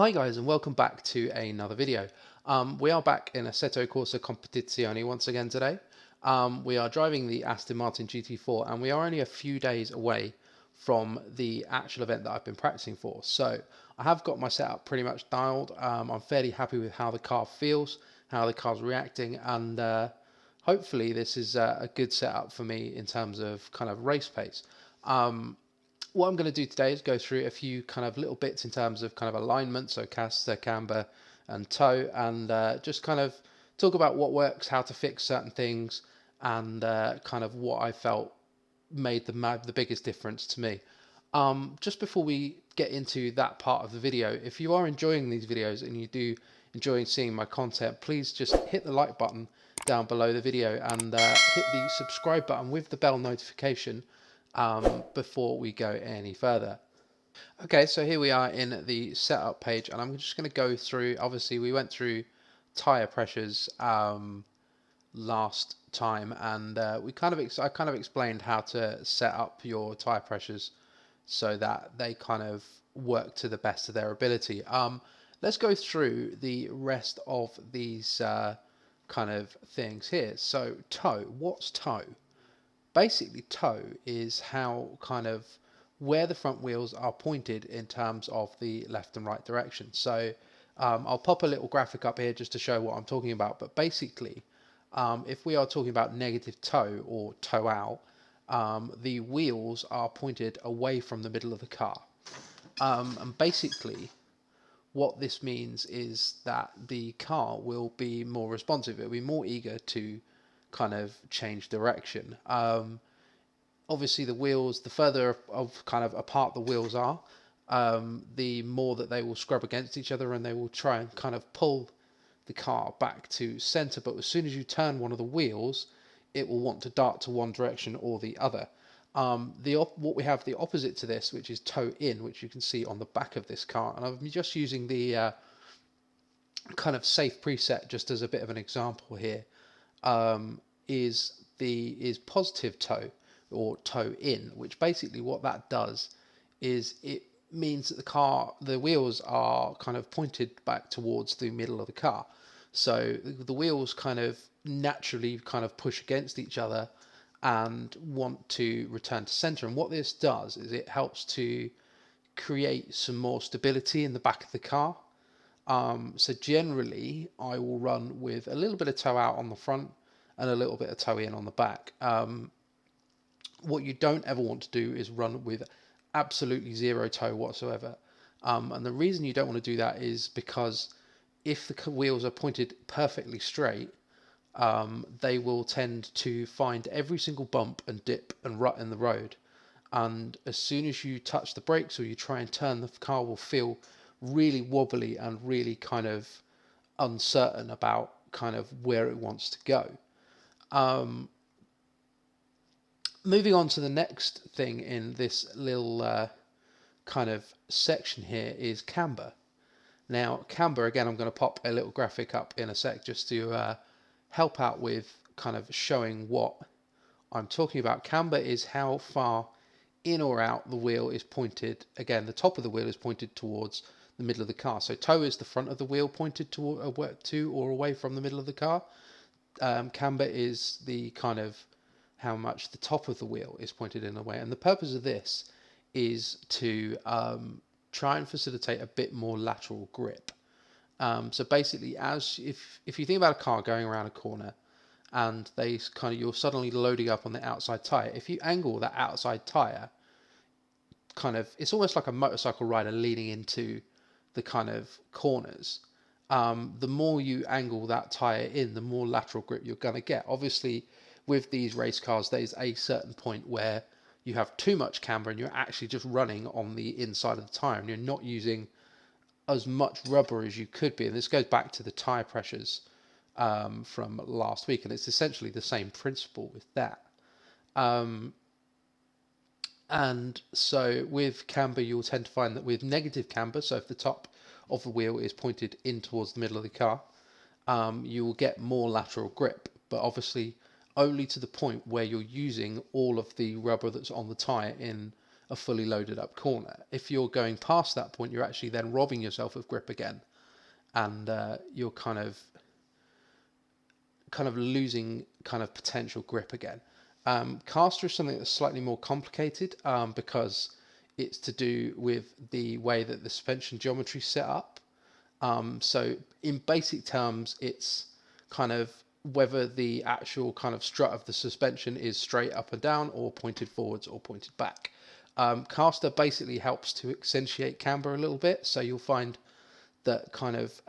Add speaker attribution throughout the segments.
Speaker 1: Hi guys, and welcome back to another video. We are back in Assetto Corsa Competizione once again today. We are driving the Aston Martin GT4 and we are only a few days away from the actual event that I've been practicing for. So I have got my setup pretty much dialed. I'm fairly happy with how the car feels, how the car's reacting, and hopefully this is a good setup for me in terms of kind of race pace. What I'm going to do today is go through a few kind of little bits in terms of kind of alignment, so caster, camber, and toe, and just kind of talk about what works, how to fix certain things, and kind of what I felt made the biggest difference to me. Just before we get into that part of the video, if you are enjoying these videos and you do enjoy seeing my content, please just hit the like button down below the video and hit the subscribe button with the bell notification before we go any further. Okay, so here we are in the setup page, and I'm just going to go through. Obviously, we went through tire pressures last time, and I kind of explained how to set up your tire pressures so that they kind of work to the best of their ability. Let's go through the rest of these kind of things here. So toe, what's toe? Basically, toe is how kind of where the front wheels are pointed in terms of the left and right direction. So I'll pop a little graphic up here just to show what I'm talking about. But basically, if we are talking about negative toe or toe out, the wheels are pointed away from the middle of the car. And basically, what this means is that the car will be more responsive. It'll be more eager to kind of change direction. Obviously, the wheels, the further of kind of apart the wheels are, the more that they will scrub against each other and they will try and kind of pull the car back to center. But as soon as you turn one of the wheels, it will want to dart to one direction or the other. What we have the opposite to this, which is toe in, which you can see on the back of this car, and I'm just using the kind of safe preset just as a bit of an example here. Is positive toe or toe in, which basically what that does is it means that the wheels are kind of pointed back towards the middle of the car. So the wheels kind of naturally kind of push against each other and want to return to center. And what this does is it helps to create some more stability in the back of the car. So generally, I will run with a little bit of toe out on the front and a little bit of toe in on the back. What you don't ever want to do is run with absolutely zero toe whatsoever. And the reason you don't want to do that is because if the wheels are pointed perfectly straight, they will tend to find every single bump and dip and rut in the road. And as soon as you touch the brakes or you try and turn, the car will feel really wobbly and really kind of uncertain about kind of where it wants to go. Moving on to the next thing in this little kind of section here is camber. Now, camber, again, I'm going to pop a little graphic up in a sec just to help out with kind of showing what I'm talking about. Camber is how far in or out the wheel is pointed. Again, the top of the wheel is pointed towards the middle of the car. So toe is the front of the wheel pointed to or away from the middle of the car. Camber is the kind of how much the top of the wheel is pointed in a way. And the purpose of this is to try and facilitate a bit more lateral grip. So basically, if you think about a car going around a corner and you're suddenly loading up on the outside tire, if you angle that outside tire, it's almost like a motorcycle rider leaning into the kind of corners. The more you angle that tire in, the more lateral grip you're going to get. Obviously, with these race cars, there's a certain point where you have too much camber and you're actually just running on the inside of the tire and you're not using as much rubber as you could be. And this goes back to the tire pressures from last week, and it's essentially the same principle with that. And so with camber, you'll tend to find that with negative camber, so if the top of the wheel is pointed in towards the middle of the car, you will get more lateral grip, but obviously only to the point where you're using all of the rubber that's on the tyre in a fully loaded up corner. If you're going past that point, you're actually then robbing yourself of grip again, and you're kind of losing kind of potential grip again. Caster is something that's slightly more complicated because it's to do with the way that the suspension geometry is set up. So in basic terms, it's kind of whether the actual kind of strut of the suspension is straight up and down or pointed forwards or pointed back. Caster basically helps to accentuate camber a little bit, so you'll find that kind of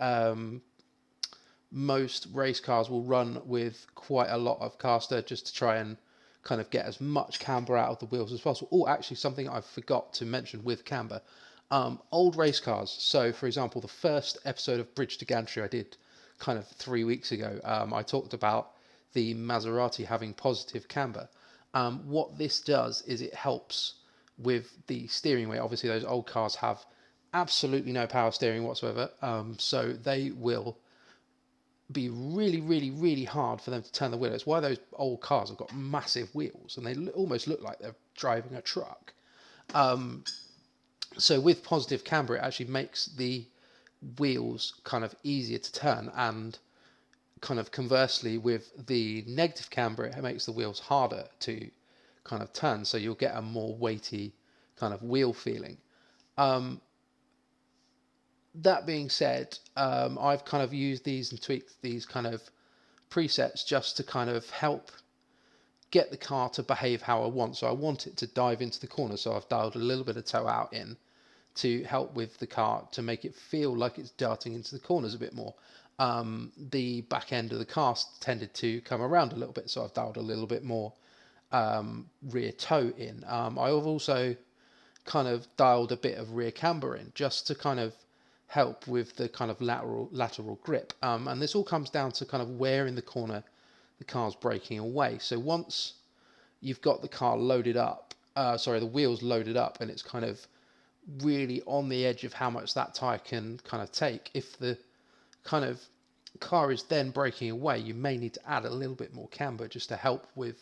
Speaker 1: most race cars will run with quite a lot of caster just to try and kind of get as much camber out of the wheels as possible. Oh, actually, something I forgot to mention with camber. Old race cars. So, for example, the first episode of Bridge to Gantry I did kind of 3 weeks ago, I talked about the Maserati having positive camber. What this does is it helps with the steering weight. Obviously, those old cars have absolutely no power steering whatsoever, so they will be really, really, really hard for them to turn the wheel. It's why those old cars have got massive wheels and they almost look like they're driving a truck. So with positive camber, it actually makes the wheels kind of easier to turn, and kind of conversely with the negative camber, it makes the wheels harder to kind of turn, so you'll get a more weighty kind of wheel feeling. That being said, I've kind of used these and tweaked these kind of presets just to kind of help get the car to behave how I want. So I want it to dive into the corner, so I've dialed a little bit of toe out in to help with the car to make it feel like it's darting into the corners a bit more. The back end of the car tended to come around a little bit, so I've dialed a little bit more rear toe in. I've also kind of dialed a bit of rear camber in just to kind of help with the kind of lateral grip. And this all comes down to kind of where in the corner the car's braking away. So once you've got the car loaded up, the wheels loaded up, and it's kind of really on the edge of how much that tyre can kind of take, if the kind of car is then braking away, you may need to add a little bit more camber just to help with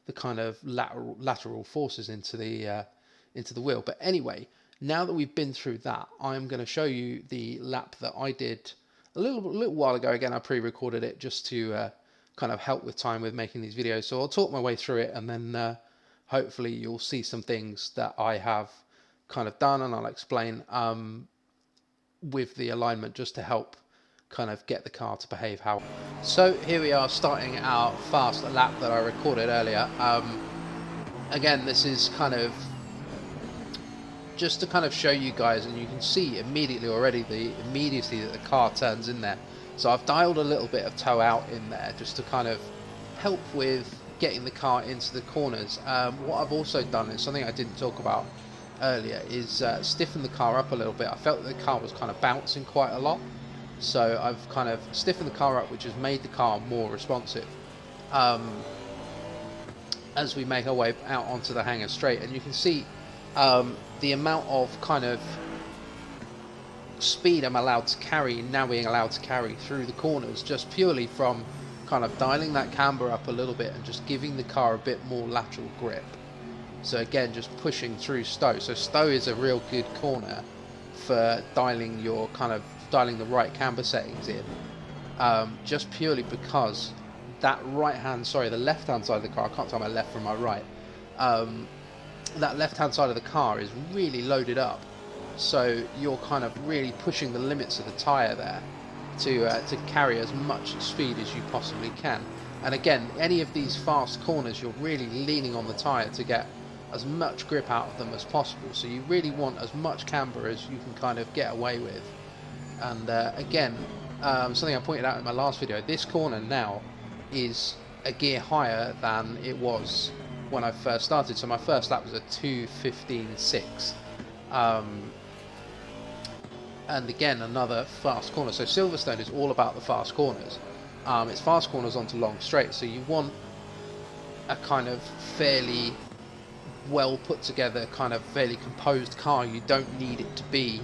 Speaker 1: the kind of lateral forces into the wheel. But anyway, now that we've been through that, I'm going to show you the lap that I did a little while ago. Again, I pre-recorded it just to kind of help with time with making these videos. So I'll talk my way through it, and then hopefully you'll see some things that I have kind of done, and I'll explain with the alignment just to help kind of get the car to behave how. So here we are starting our fast lap that I recorded earlier. Again, this is kind of just to kind of show you guys, and you can see immediately already the immediacy that the car turns in there. So I've dialed a little bit of toe out in there just to kind of help with getting the car into the corners. What I've also done is something I didn't talk about earlier, is stiffen the car up a little bit. I felt that the car was kind of bouncing quite a lot, so I've kind of stiffened the car up, which has made the car more responsive as we make our way out onto the hangar straight. And you can see the amount of kind of speed I'm allowed to carry, now being allowed to carry through the corners, just purely from kind of dialing that camber up a little bit and just giving the car a bit more lateral grip. So again, just pushing through Stowe. So Stowe is a real good corner for dialing the right camber settings in, just purely because that the left hand side of the car, I can't tell my left from my right, that left hand side of the car is really loaded up, so you're kind of really pushing the limits of the tyre there to carry as much speed as you possibly can. And again, any of these fast corners, you're really leaning on the tyre to get as much grip out of them as possible, so you really want as much camber as you can kind of get away with. And again, something I pointed out in my last video, this corner now is a gear higher than it was when I first started. So my first lap was a 2:15.6, and again, another fast corner. So Silverstone is all about the fast corners. It's fast corners onto long straight, so you want a kind of fairly well put together, kind of fairly composed car. You don't need it to be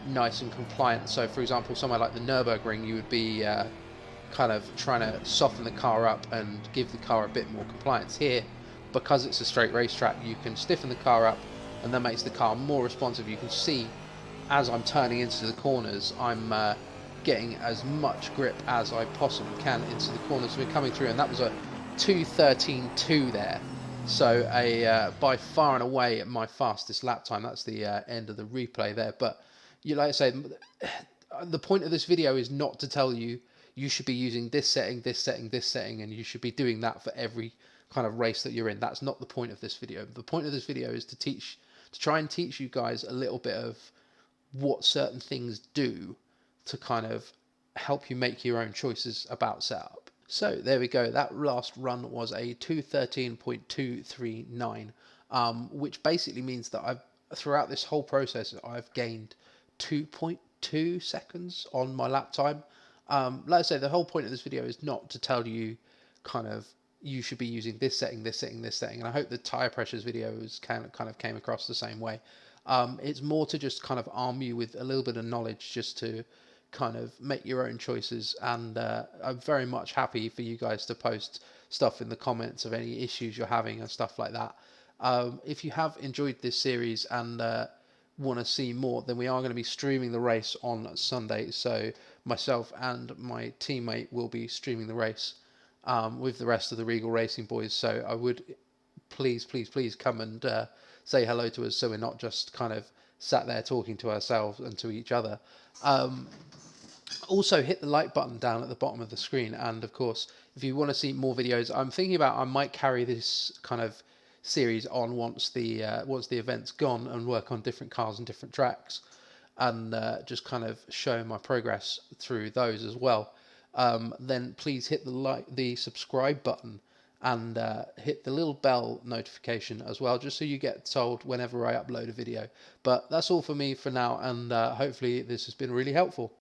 Speaker 1: nice and compliant. So for example, somewhere like the Nürburgring, you would be kind of trying to soften the car up and give the car a bit more compliance. Here, because it's a straight racetrack, you can stiffen the car up and that makes the car more responsive. You can see as I'm turning into the corners, I'm getting as much grip as I possibly can into the corners we're coming through, and that was a 2:13.2 there. So by far and away my fastest lap time. That's the end of the replay there. But like I said, the point of this video is not to tell you you should be using this setting, this setting, this setting, and you should be doing that for every kind of race that you're in. That's not the point of this video. The point of this video is to try and teach you guys a little bit of what certain things do to kind of help you make your own choices about setup. So there we go. That last run was a 2:13.239, which basically means that throughout this whole process, I've gained 2.2 seconds on my lap time. Like I say, the whole point of this video is not to tell you kind of you should be using this setting, this setting, this setting, and I hope the tire pressures videos kind of came across the same way. It's more to just kind of arm you with a little bit of knowledge, just to kind of make your own choices. And I'm very much happy for you guys to post stuff in the comments of any issues you're having and stuff like that. If you have enjoyed this series and want to see more, then we are going to be streaming the race on Sunday. So myself and my teammate will be streaming the race with the rest of the Regal Racing boys. So I would please come and say hello to us, so we're not just kind of sat there talking to ourselves and to each other. Also hit the like button down at the bottom of the screen, and of course if you want to see more videos, I'm thinking about I might carry this kind of series on once the event's gone, and work on different cars and different tracks, and just kind of show my progress through those as well. Then please hit the subscribe button, and hit the little bell notification as well, just so you get told whenever I upload a video. But that's all for me for now, and hopefully this has been really helpful.